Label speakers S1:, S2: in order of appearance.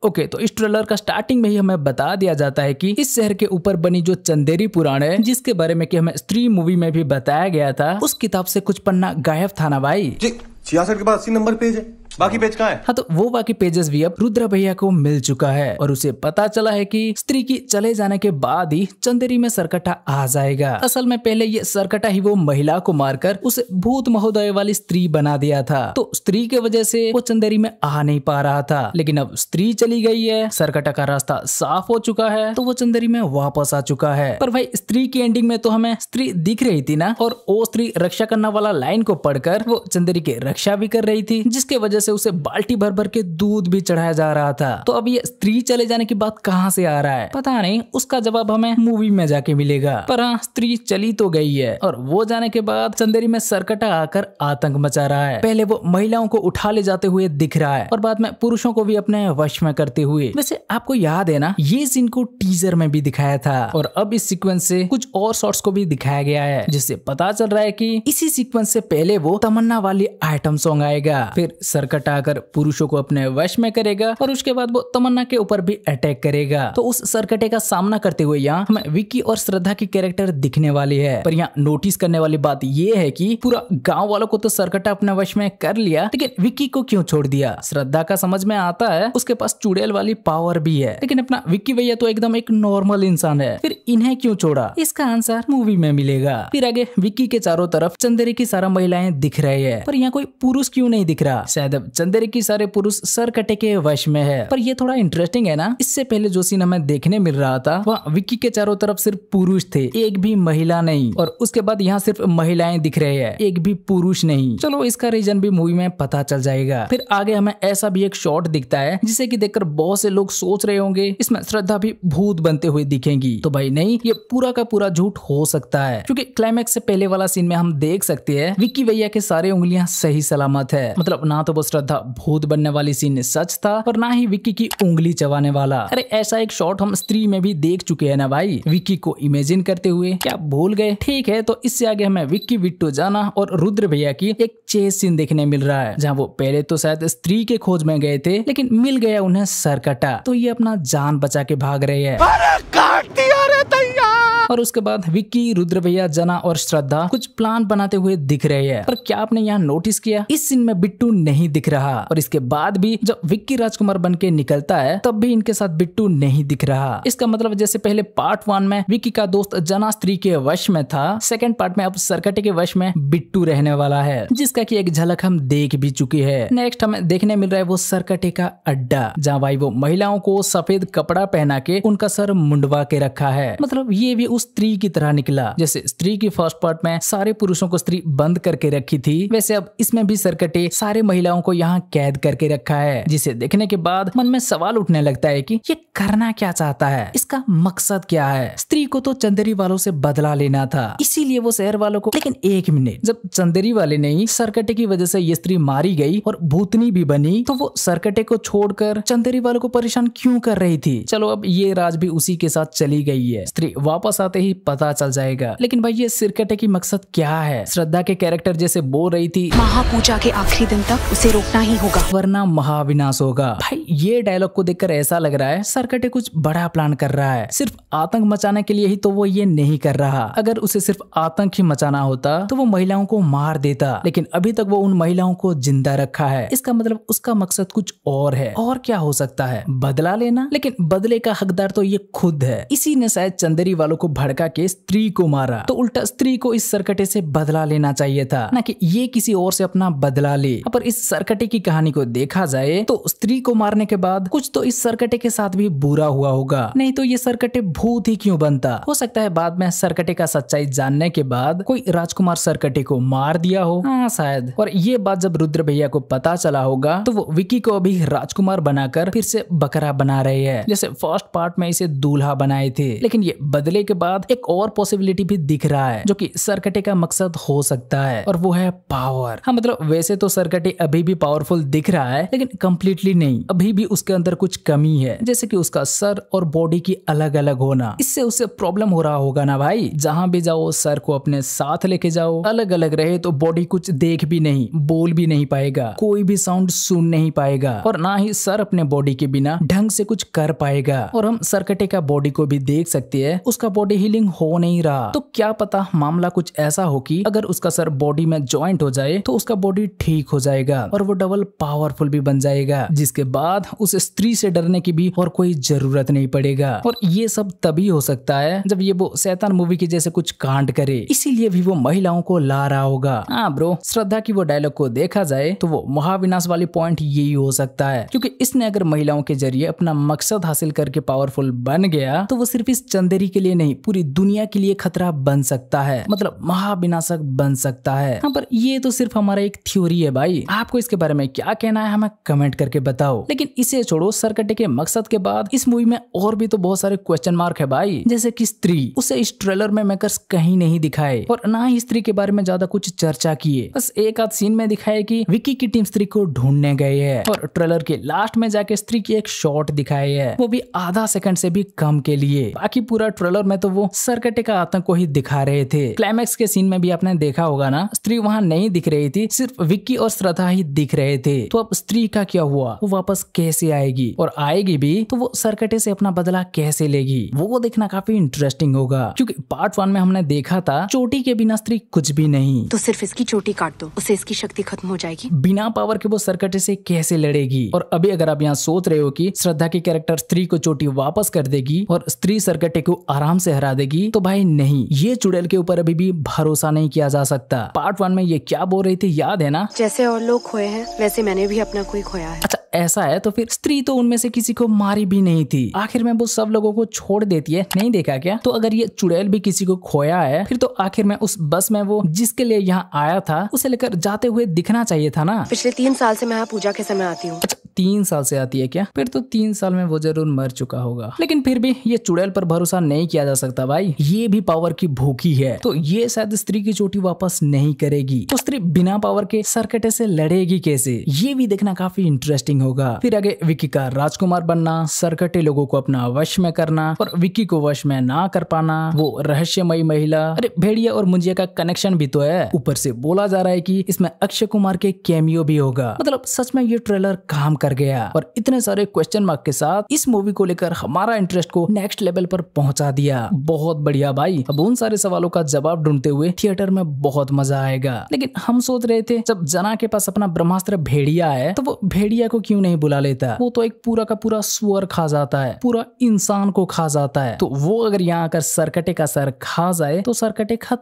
S1: Okay, तो इस trailer का स्टार्टिंग में ही हमें बता दिया जाता है कि इस शहर के ऊपर बनी जो चंदेरी पुराण है, जिसके बारे में कि हमें स्त्री मूवी में भी बताया गया था, उस किताब से कुछ पन्ना गायब था ना भाई।
S2: 66 के बाद 80 नंबर पेज है, बाकी पेज कहाँ है?
S1: हाँ, तो वो बाकी पेजेस भी अब रुद्र भैया को मिल चुका है और उसे पता चला है कि स्त्री की चले जाने के बाद ही चंदेरी में सरकटा आ जाएगा। असल में पहले ये सरकटा ही वो महिला को मारकर उसे भूत महोदय वाली स्त्री बना दिया था, तो स्त्री के वजह से वो चंदेरी में आ नहीं पा रहा था। लेकिन अब स्त्री चली गई है, सरकटा का रास्ता साफ हो चुका है, तो वो चंदेरी में वापस आ चुका है। पर भाई स्त्री की एंडिंग में तो हमें स्त्री दिख रही थी ना, और वो स्त्री रक्षा करना वाला लाइन को पढ़कर वो चंदेरी की रक्षा भी कर रही थी, जिसके वजह से उसे बाल्टी भर भर के दूध भी चढ़ाया जा रहा था। तो अब ये स्त्री चले जाने की बात कहाँ से आ रहा है पता नहीं, उसका जवाब हमें मूवी में जाके मिलेगा। पर हाँ, स्त्री चली तो गई है और वो जाने के बाद चंदेरी में सरकटा आकर आतंक मचा रहा है। पहले वो महिलाओं को उठा ले जाते हुए दिख रहा है और बाद में पुरुषों को भी अपने वश में करते हुए। वैसे आपको याद है ना, ये सीन को टीजर में भी दिखाया था और अब इस सीक्वेंस से कुछ और शॉट्स को भी दिखाया गया है, जिससे पता चल रहा है कि इसी सीक्वेंस से पहले वो तमन्ना वाली आइटम सॉन्ग आएगा, फिर सरकटा आकर पुरुषों को अपने वश में करेगा और उसके बाद वो तमन्ना के ऊपर भी अटैक करेगा। तो उस सरकटे का सामना करते हुए यहाँ हमें विक्की और श्रद्धा की कैरेक्टर दिखने वाली है। पर यहाँ नोटिस करने वाली बात ये है कि पूरा गांव वालों को तो सरकटा अपने वश में कर लिया, लेकिन विक्की को क्यों छोड़ दिया? श्रद्धा का समझ में आता है, उसके पास चुड़ैल वाली पावर भी है, लेकिन अपना विक्की भैया तो एकदम एक नॉर्मल इंसान है, फिर इन्हें क्यों छोड़ा? इसका आंसर मूवी में मिलेगा। फिर आगे विक्की के चारों तरफ चंदेरी की सारा महिलाएं दिख रही है, पर यहाँ कोई पुरुष क्यों नहीं दिख रहा? शायद अब चंदेरी की सारे पुरुष सरकटे के वश में है। पर ये थोड़ा इंटरेस्टिंग है ना, इससे पहले जो सीन हमें देखने मिल रहा था वह विक्की के चारों तरफ सिर्फ पुरुष थे, एक भी महिला नहीं, और उसके बाद यहाँ सिर्फ महिलाएं दिख रहे हैं, एक भी पुरुष नहीं। चलो इसका रीजन भी मूवी में पता चल जाएगा। फिर आगे हमें ऐसा भी एक शॉट दिखता है जिसे कि देखकर बहुत से लोग सोच रहे होंगे इसमें श्रद्धा भी भूत बनते हुए दिखेंगी। तो भाई नहीं, ये पूरा का पूरा झूठ हो सकता है, क्योंकि क्लाइमैक्स से पहले वाला सीन में हम देख सकते हैं विक्की भैया के सारे उंगलियां सही सलामत है। मतलब ना तो वो श्रद्धा भूत बनने वाली सीन सच था और ना ही विक्की की उंगली चबाने वाला। अरे ऐसा एक शॉट हम स्त्री में भी देख चुके हैं ना भाई, विक्की को इमेजिन करते हुए। क्या भूल गए? ठीक है, तो इससे आगे हमें विक्की बिट्टू जाना और रुद्र भैया की एक चेस सीन देखने मिल रहा है, जहाँ वो पहले तो शायद स्त्री के खोज में गए थे, लेकिन मिल गया उन्हें सरकटा, तो ये अपना जान बचा के भाग रहे हैं। और उसके बाद विक्की, रुद्र भैया, जना और श्रद्धा कुछ प्लान बनाते हुए दिख रहे हैं। पर क्या आपने यहाँ नोटिस किया, इस सीन में बिट्टू नहीं दिख रहा, और इसके बाद भी जब विक्की राजकुमार बन के निकलता है तब भी इनके साथ बिट्टू नहीं दिख रहा। इसका मतलब जैसे पहले पार्ट 1 में विक्की का दोस्त जना स्त्री के वश में था, सेकंड पार्ट में अब सरकटे के वश में बिट्टू रहने वाला है, जिसका की एक झलक हम देख भी चुके हैं। नेक्स्ट हमें देखने मिल रहा है वो सरकटे का अड्डा, जहाँ भाई वो महिलाओं को सफेद कपड़ा पहना के उनका सर मुंडवा के रखा है। मतलब ये भी उस स्त्री की तरह निकला, जैसे स्त्री की फर्स्ट पार्ट में सारे पुरुषों को स्त्री बंद करके रखी थी, वैसे अब इसमें भी सरकटे सारे महिलाओं को यहाँ कैद करके रखा है, जिसे देखने के बाद मन में सवाल उठने लगता है कि ये करना क्या चाहता है, इसका मकसद क्या है? स्त्री को तो चंदेरी वालों से बदला लेना था, इसीलिए वो शहर वालों को। लेकिन एक मिनट, जब चंदेरी वाले नहीं सरकटे की वजह से ये स्त्री मारी गई और भूतनी भी बनी, तो वो सरकटे को छोड़कर चंदेरी वालों को परेशान क्यों कर रही थी? चलो अब ये राज भी उसी के साथ चली गई है, स्त्री वापस आते ही पता चल जाएगा। लेकिन भाई ये सरकटे की मकसद क्या है? श्रद्धा के कैरेक्टर जैसे बोल रही थी,
S3: महापूजा के आखिरी दिन तक उसे रोकना ही होगा,
S1: वरना महाविनाश होगा। भाई ये डायलॉग को देखकर ऐसा लग रहा है सरकटे कुछ बड़ा प्लान कर रहा है, सिर्फ आतंक मचाने के लिए ही तो वो ये नहीं कर रहा। अगर उसे सिर्फ आतंक ही मचाना होता तो वो महिलाओं को मार देता, लेकिन अभी तक वो उन महिलाओं को जिंदा रखा है। इसका मतलब उसका मकसद कुछ और है। और क्या हो सकता है? बदला लेना? लेकिन बदले का हकदार तो ये खुद है, इसी ने शायद चंदेरी वालों को भड़का के स्त्री को मारा, तो उल्टा स्त्री को इस सरकटे से बदला लेना चाहिए था, ना कि ये किसी और से अपना बदला ले। पर इस सरकटे की कहानी को देखा जाए तो स्त्री को मारने के बाद कुछ तो इस सरकटे के साथ भी बुरा हुआ होगा, नहीं तो ये सरकटे भूत ही क्यों बनता? हो सकता है बाद में सरकटे का सच्चाई जानने के बाद कोई राजकुमार सरकटे को मार दिया हो, हाँ शायद। और ये बात जब रुद्र भैया को पता चला होगा तो वो विक्की को अभी राजकुमार बनाकर फिर से बकरा बना रहे हैं, जैसे फर्स्ट पार्ट में इसे दूल्हा बनाए थे। लेकिन ये बदले के बाद एक और पॉसिबिलिटी भी दिख रहा है जो कि सरकटे का मकसद हो सकता है, और वो है पावर। हाँ मतलब वैसे तो सरकटे अभी भी पावरफुल दिख रहा है, लेकिन कंप्लीटली नहीं, अभी भी उसके अंदर कुछ कमी है, जैसे कि उसका सर और बॉडी की अलग अलग होना। इससे उसे प्रॉब्लम हो रहा होगा ना भाई। जहां भी जाओ सर को अपने साथ लेके जाओ, अलग अलग रहे तो बॉडी कुछ देख भी नहीं, बोल भी नहीं पाएगा, कोई भी साउंड सुन नहीं पाएगा, और ना ही सर अपने बॉडी के बिना ढंग से कुछ कर पाएगा। और हम सरकटे का बॉडी को भी देख सकते हैं, उसका बॉडी हीलिंग हो नहीं रहा। तो क्या पता मामला कुछ ऐसा हो कि अगर उसका सर बॉडी में ज्वाइंट हो जाए तो उसका बॉडी ठीक हो जाएगा और वो डबल पावरफुल भी बन जाएगा, जिसके बाद उसे स्त्री से डरने की भी और कोई जरूरत नहीं पड़ेगा। और ये सब तभी हो सकता है जब ये वो शैतान मूवी के जैसे कुछ कांड करे, इसीलिए भी वो महिलाओं को ला रहा होगा। हाँ ब्रो, श्रद्धा की वो डायलॉग को देखा जाए तो वो महाविनाश वाली पॉइंट यही हो सकता है, क्योंकि इसने अगर महिलाओं के जरिए अपना मकसद हासिल करके पावरफुल बन गया तो वो सिर्फ इस चंदेरी के लिए नहीं, पूरी दुनिया के लिए खतरा बन सकता है, मतलब महाविनाशक बन सकता है। हाँ पर ये तो सिर्फ हमारा एक थ्योरी है भाई, आपको इसके बारे में क्या कहना है हमें कमेंट करके बताओ। लेकिन इसे छोड़ो, सरकटे के मकसद के बाद इस मूवी में और भी तो बहुत सारे क्वेश्चन मार्क है भाई, जैसे कि स्त्री, उसे इस ट्रेलर में मेकर्स कहीं नहीं दिखाए और ना ही स्त्री के बारे में ज्यादा कुछ चर्चा किए। बस एक आध सीन में दिखाए कि विक्की की टीम स्त्री को ढूंढने गए है, और ट्रेलर के लास्ट में जाके स्त्री की एक शॉट दिखाई है, वो भी आधा सेकंड से भी कम के लिए। बाकी पूरा ट्रेलर में तो वो सरकटे का आतंक को ही दिखा रहे थे। क्लाइमैक्स के सीन में भी आपने देखा होगा ना, स्त्री वहां नहीं दिख रही थी, सिर्फ विक्की और श्रद्धा ही दिख रहे थे। तो अब स्त्री का क्या हुआ, वो वापस कैसे आएगी, और आएगी भी तो वो सरकटे से अपना बदला कैसे लेगी, वो देखना काफी इंटरेस्टिंग होगा। क्योंकि पार्ट 1 में हमने देखा था चोटी के बिना स्त्री कुछ भी नहीं,
S3: तो सिर्फ इसकी चोटी काट दो, उससे इसकी शक्ति खत्म हो जाएगी।
S1: बिना पावर के वो सरकटे से कैसे लड़ेगी। और अभी अगर आप यहाँ सोच रहे हो कि श्रद्धा की कैरेक्टर स्त्री को चोटी वापस कर देगी और स्त्री सरकटे को आराम से हरा देगी, तो भाई नहीं, ये चुड़ैल के ऊपर अभी भी भरोसा नहीं किया जा सकता। पार्ट 1 में ये क्या बोल रही थी याद है ना,
S3: जैसे और लोग खोए हैं वैसे मैंने भी अपना कोई खोया है।
S1: अच्छा ऐसा है तो फिर स्त्री तो उनमें से किसी को मारी भी नहीं थी, आखिर में वो सब लोगों को छोड़ देती है, नहीं देखा क्या। तो अगर ये चुड़ैल भी किसी को खोया है, फिर तो आखिर में उस बस में वो जिसके लिए यहाँ आया था उसे लेकर जाते हुए दिखना चाहिए था ना।
S3: पिछले 3 साल से मैं यहाँ पूजा के समय आती हूँ।
S1: अच्छा 3 साल से आती है क्या, फिर तो 3 साल में वो जरूर मर चुका होगा। लेकिन फिर भी ये चुड़ैल पर भरोसा नहीं किया जा सकता भाई, ये भी पावर की भूखी है, तो ये शायद स्त्री की चोटी वापस नहीं करेगी। तो स्त्री बिना पावर के सरकटे से लड़ेगी कैसे, ये भी देखना काफी इंटरेस्टिंग होगा। फिर आगे विक्की का राजकुमार बनना, सरकटे लोगों को अपना वश में करना और विक्की को वश में ना कर पाना, वो रहस्यमयी महिला, अरे भेड़िया और मुंजिया का कनेक्शन भी तो है। ऊपर से बोला जा रहा है कि इसमें अक्षय कुमार के कैमियो भी होगा। मतलब सच में ये ट्रेलर काम कर गया, और इतने सारे क्वेश्चन मार्क के साथ इस मूवी को लेकर हमारा इंटरेस्ट को नेक्स्ट लेवल पर पहुंचा दिया। बहुत बढ़िया भाई, अब उन सारे सवालों का जवाब ढूंढते हुए थिएटर में बहुत मजा आएगा। लेकिन हम सोच रहे थे जब जना के पास अपना ब्रह्मास्त्र भेड़िया है तो वो भेड़िया को क्यों नहीं बुला लेता, वो तो एक पूरा का पूरा सुअर खा जाता है, पूरा इंसान को खा जाता है। तो वो अगर यहाँ आकर सरकटे का सर खा जाए तो सरकटे खत्म